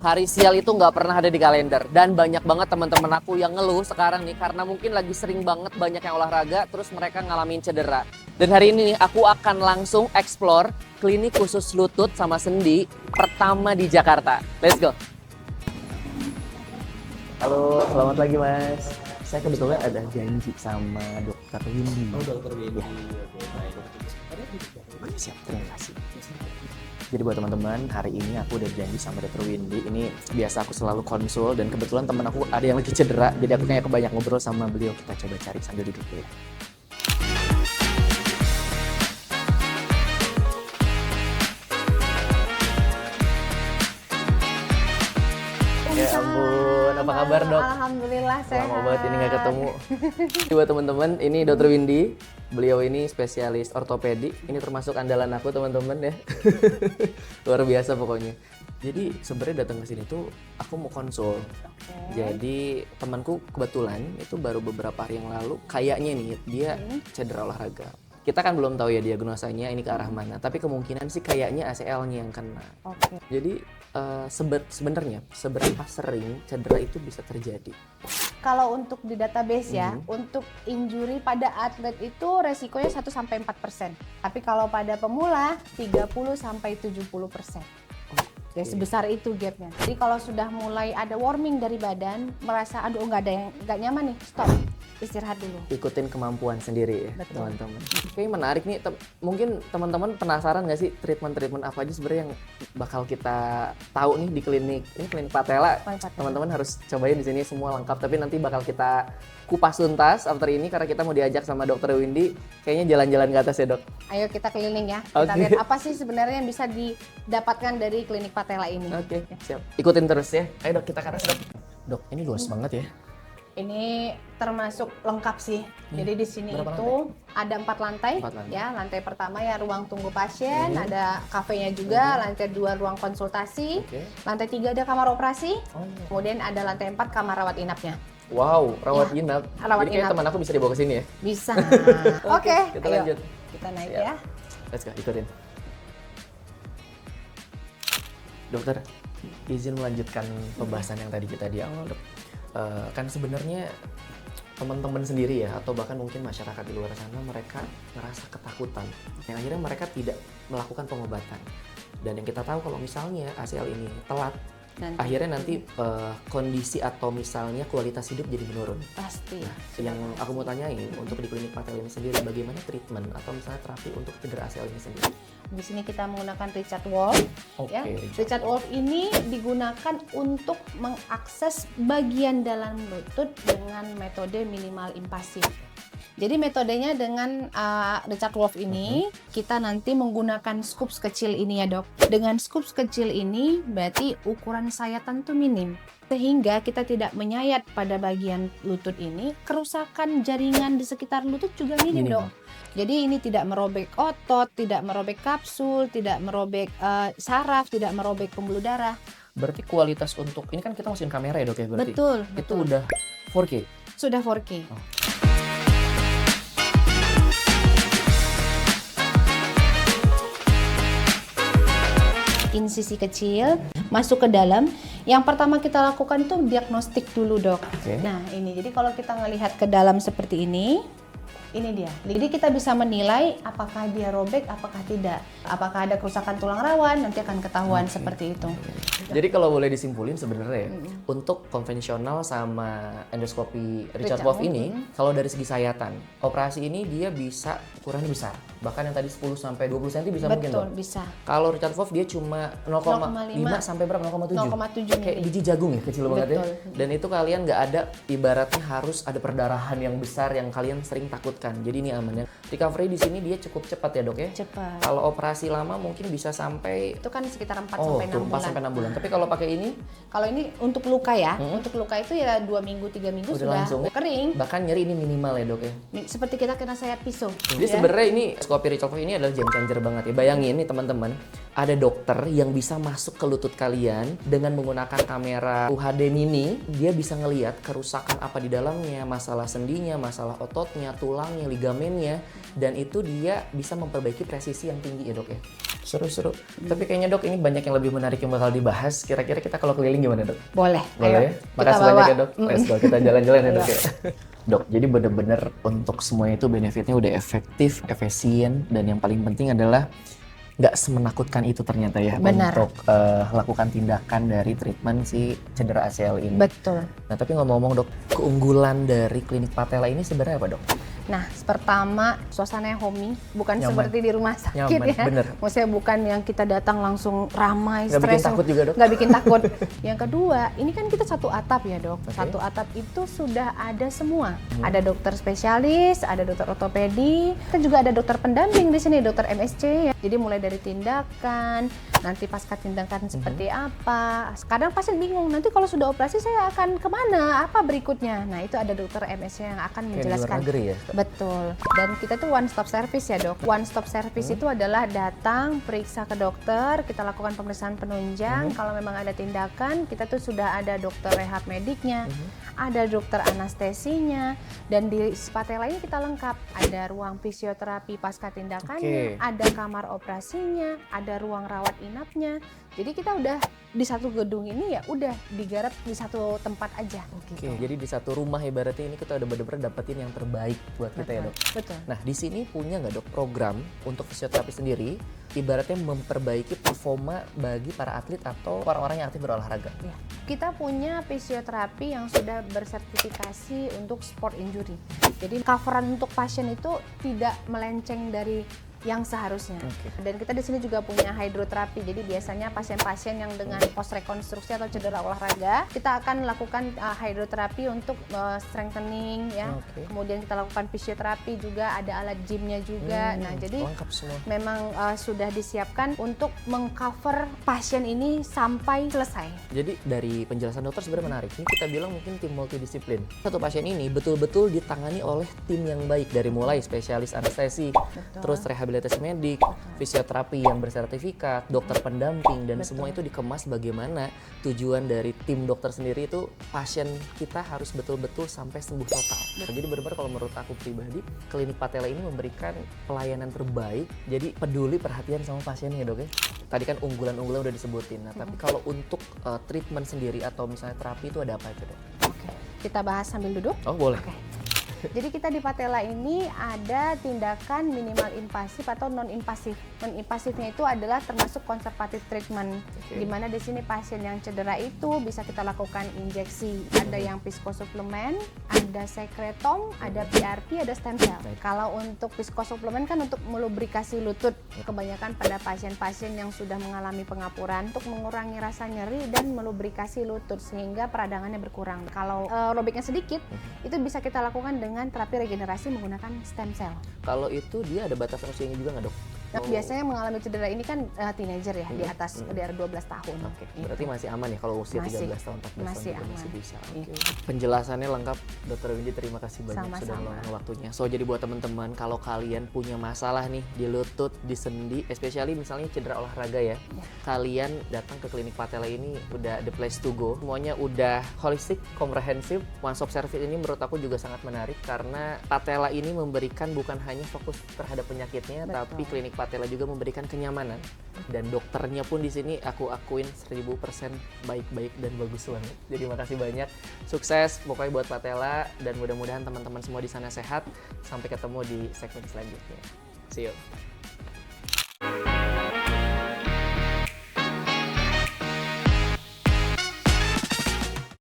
Hari sial itu nggak pernah ada di kalender. Dan banyak banget teman-teman aku yang ngeluh sekarang nih karena mungkin lagi sering banget banyak yang olahraga terus mereka ngalamin cedera. Dan hari ini nih aku akan langsung explore klinik khusus lutut sama sendi pertama di Jakarta. Let's go. Halo, selamat pagi Mas. Saya kebetulan ada janji sama Dokter Windy. Oh, Dokter Windy. Ya. Oke, baik. Siap, terima kasih. Jadi buat teman-teman, hari ini aku udah janji sama Dokter Windy. Ini biasa aku selalu konsul dan kebetulan teman aku ada yang lagi cedera. Jadi aku kayak kebanyak ngobrol sama beliau. Kita coba cari sambil duduk dulu ya. Ya ampun, apa kabar Dok? Alhamdulillah sehat. Lama banget ini nggak ketemu. Jadi buat teman-teman, ini Dokter Windy. Beliau ini spesialis ortopedi. Ini termasuk andalan aku teman-teman ya. Luar biasa pokoknya. Jadi sebenarnya datang ke sini tuh aku mau konsul. Jadi temanku kebetulan itu baru beberapa hari yang lalu kayaknya nih dia cedera olahraga. Kita kan belum tahu ya diagnosanya ini ke arah mana, tapi kemungkinan sih kayaknya ACL-nya yang kena. Oke. Jadi sebenarnya seberapa sering cedera itu bisa terjadi? Kalau untuk di database ya, untuk injury pada atlet itu resikonya 1-4%. Tapi kalau pada pemula 30-70%. Ya sebesar itu gapnya. Jadi kalau sudah mulai ada warming dari badan, merasa aduh nggak nyaman nih, stop. Istirahat dulu. Ikutin kemampuan sendiri ya, Betul. teman-teman. Kayaknya menarik nih, mungkin teman-teman penasaran nggak sih treatment apa aja sebenarnya yang bakal kita tahu nih di klinik. Ini klinik Patella. Teman-teman harus cobain di sini semua lengkap, tapi nanti bakal kita kupas tuntas after ini karena kita mau diajak sama Dokter Windy kayaknya jalan-jalan ke atas ya, Dok. Ayo kita keliling ya. Kita Oke. lihat apa sih sebenarnya yang bisa didapatkan dari klinik Patella ini. Oke, siap. Ikutin terus ya. Ayo Dok, kita ke atas, Dok. Dok, ini luas banget ya. Ini termasuk lengkap sih. Jadi di sini Berapa itu ada 4 lantai. 4 lantai. Ya, lantai pertama ya ruang tunggu pasien, ada kafenya juga, lantai 2 ruang konsultasi, Oke. lantai 3 ada kamar operasi, Oh. kemudian ada lantai 4 kamar rawat inapnya. Wow, rawat Ya, inap. rawat Jadi kayak inap. teman aku bisa dibawa ke sini ya. Bisa. Oke, kita ayo. lanjut. Kita naik Siap. ya. Let's go, ikutin. Dokter, izin melanjutkan pembahasan yang tadi kita di awal, Dok. Kan sebenarnya teman-teman sendiri ya, atau bahkan mungkin masyarakat di luar sana, mereka ngerasa ketakutan. Yang akhirnya mereka tidak melakukan pengobatan. Dan yang kita tahu kalau misalnya ACL ini telat, akhirnya nanti kondisi atau misalnya kualitas hidup jadi menurun. Pasti. Yang aku mau tanyain, untuk di klinik Patella ini sendiri, bagaimana treatment atau misalnya terapi untuk cedera ACL ini sendiri? Di sini kita menggunakan Richard Wolf. Oke, Ya. Richard Richard Wolf ini digunakan untuk mengakses bagian dalam lutut dengan metode minimal invasif. Jadi metodenya dengan Richard Wolf ini kita nanti menggunakan scoops kecil ini ya, Dok. Dengan scoops kecil ini berarti ukuran sayatan tuh minim. Sehingga kita tidak menyayat pada bagian lutut ini, kerusakan jaringan di sekitar lutut juga minim, Minim. Dok. Jadi ini tidak merobek otot, tidak merobek kapsul, tidak merobek saraf, tidak merobek pembuluh darah. Berarti kualitas untuk ini kan kita masukin kamera ya, Dok ya, berarti? Betul, Itu betul. udah 4K. Sudah 4K. Oh. Insisi kecil masuk ke dalam. Yang pertama kita lakukan tuh diagnostik dulu, Dok. Oke. Nah, ini jadi kalau kita ngelihat ke dalam seperti ini dia. Jadi kita bisa menilai apakah dia robek, apakah tidak. Apakah ada kerusakan tulang rawan, nanti akan ketahuan seperti itu. Jadi kalau boleh disimpulin sebenarnya ya, untuk konvensional sama endoskopi Richard Wolf ini, kalau dari segi sayatan, operasi ini dia bisa ukurannya besar. Bahkan yang tadi 10 sampai 20 cm bisa mungkin, Betul, Dok. bisa. Kalau Richard Wolf dia cuma 0,5 sampai berapa? 0,7. 0,7 Kayak mili. biji jagung ya, kecil banget ya. Betul. Dan itu kalian nggak ada ibaratnya harus ada perdarahan yang besar yang kalian sering takutkan. Jadi ini aman ya. Recovery di sini dia cukup cepat ya, Dok ya. Cepat. Kalau operasi lama mungkin bisa sampai Itu kan sekitar 4 oh, sampai 6 tuh, 4 bulan. sampai 6 bulan. Tapi kalau pakai ini Kalau ini untuk luka ya, untuk luka itu ya 2 minggu, 3 minggu Udah sudah langsung. kering. bahkan nyeri ini minimal ya, Dok ya. Seperti kita kena sayat pisau. Jadi sebenarnya ini Scope Richard Wolf ini adalah game changer banget ya. Bayangin nih teman-teman, ada dokter yang bisa masuk ke lutut kalian dengan menggunakan kamera UHD mini. Dia bisa ngelihat kerusakan apa di dalamnya, masalah sendinya, masalah ototnya, tulangnya, ligamennya, dan itu dia bisa memperbaiki presisi yang tinggi ya dok ya. Seru-seru. Tapi kayaknya dok ini banyak yang lebih menarik yang bakal dibahas. Kira-kira kita kalau keliling gimana dok? Boleh. Boleh Ayo, ya? kita Makasih bawa. banyak ya dok. Let's go, kita jalan-jalan ya dok ya. Dok, jadi bener-bener untuk semuanya itu benefitnya udah efektif, efisien, dan yang paling penting adalah nggak semenakutkan itu ternyata ya. Benar. Untuk lakukan tindakan dari treatment si cedera ACL ini. Betul. Nah tapi ngomong-ngomong dok, keunggulan dari klinik patella ini sebenarnya apa dok? Nah, pertama suasananya homey, bukan Nyaman. seperti di rumah sakit Nyaman, ya. bener. Maksudnya bukan yang kita datang langsung ramai, Nggak bikin stres. takut juga, dok? Nggak bikin takut. Yang kedua, ini kan kita satu atap ya dok. Oke. Satu atap itu sudah ada semua. Ada dokter spesialis, ada dokter ortopedi, kan juga ada dokter pendamping di sini, dokter MSC ya. Jadi mulai dari tindakan, nanti pasca tindakan seperti apa. Kadang pasien bingung, nanti kalau sudah operasi saya akan kemana? Apa berikutnya? Nah itu ada dokter MSC yang akan Kayak di luar menjelaskan. negeri ya? Betul. Dan kita tuh one stop service ya dok. One stop service itu adalah datang, periksa ke dokter, kita lakukan pemeriksaan penunjang. Kalau memang ada tindakan, kita tuh sudah ada dokter rehab mediknya, ada dokter anestesinya, dan di patella ini kita lengkap. Ada ruang fisioterapi pasca tindakannya, Oke. ada kamar operasinya, ada ruang rawat inapnya. Jadi kita udah di satu gedung ini ya udah digarap di satu tempat aja. Oke, jadi di satu rumah ibaratnya ini kita udah bener-bener dapetin yang terbaik buat kita ya dok. Betul. Nah di sini punya nggak dok program untuk fisioterapi sendiri, ibaratnya memperbaiki performa bagi para atlet atau orang-orang yang aktif berolahraga? Ya. Kita punya fisioterapi yang sudah bersertifikasi untuk sport injury. Jadi coveran untuk pasien itu tidak melenceng dari yang seharusnya. Oke. Dan kita di sini juga punya hidroterapi. Jadi biasanya pasien-pasien yang dengan post rekonstruksi atau cedera olahraga, kita akan lakukan hidroterapi untuk strengthening ya. Oke. Kemudian kita lakukan fisioterapi juga, ada alat gymnya juga. Nah, jadi lengkap semua. memang sudah disiapkan untuk mengcover pasien ini sampai selesai. Jadi dari penjelasan dokter sebenarnya menarik. Ini kita bilang mungkin tim multidisiplin. Satu pasien ini betul-betul ditangani oleh tim yang baik dari mulai spesialis anestesi, terus rehabilitasi medik, fisioterapi yang bersertifikat, dokter pendamping, dan semua itu dikemas bagaimana tujuan dari tim dokter sendiri itu pasien kita harus betul-betul sampai sembuh total. Jadi benar-benar kalau menurut aku pribadi, klinik patella ini memberikan pelayanan terbaik. Jadi peduli perhatian sama pasiennya dok ya. Tadi kan unggulan-unggulan udah disebutin. Nah tapi kalau untuk treatment sendiri atau misalnya terapi itu ada apa aja dok? Oke, kita bahas sambil duduk. Oh boleh. Oke. Jadi kita di patella ini ada tindakan minimal invasif atau non invasif. Non invasifnya itu adalah termasuk konservatif treatment, Oke. di mana di sini pasien yang cedera itu bisa kita lakukan injeksi. Ada yang viskosuplemen, ada sekretom, ada PRP, ada stem cell. Baik. Kalau untuk viskosuplemen kan untuk melubrikasi lutut, kebanyakan pada pasien-pasien yang sudah mengalami pengapuran untuk mengurangi rasa nyeri dan melubrikasi lutut sehingga peradangannya berkurang. Kalau robeknya sedikit, itu bisa kita lakukan dengan terapi regenerasi menggunakan stem cell. Kalau itu dia ada batasan usianya juga nggak dok? Nah, biasanya mengalami cedera ini kan teenager ya, di atas di area 12 tahun. Oke, Gitu. berarti masih aman ya kalau usia Masih. 13 tahun, 14 Masih tahun juga masih aman. bisa. Iya. Oke. Penjelasannya lengkap, Dokter Windy. Terima kasih banyak sudah Sama-sama. meluangkan waktunya. So, jadi buat teman-teman, kalau kalian punya masalah nih di lutut, di sendi, especially misalnya cedera olahraga ya, kalian datang ke klinik patella ini udah the place to go. Semuanya udah holistic, komprehensif. One stop service ini menurut aku juga sangat menarik karena patella ini memberikan bukan hanya fokus terhadap penyakitnya, Betul. tapi klinik patella juga memberikan kenyamanan, dan dokternya pun di sini aku akuin 1000% baik-baik dan bagus banget. Jadi makasih banyak, sukses pokoknya buat patella, dan mudah-mudahan teman-teman semua di sana sehat. Sampai ketemu di segmen selanjutnya. See you.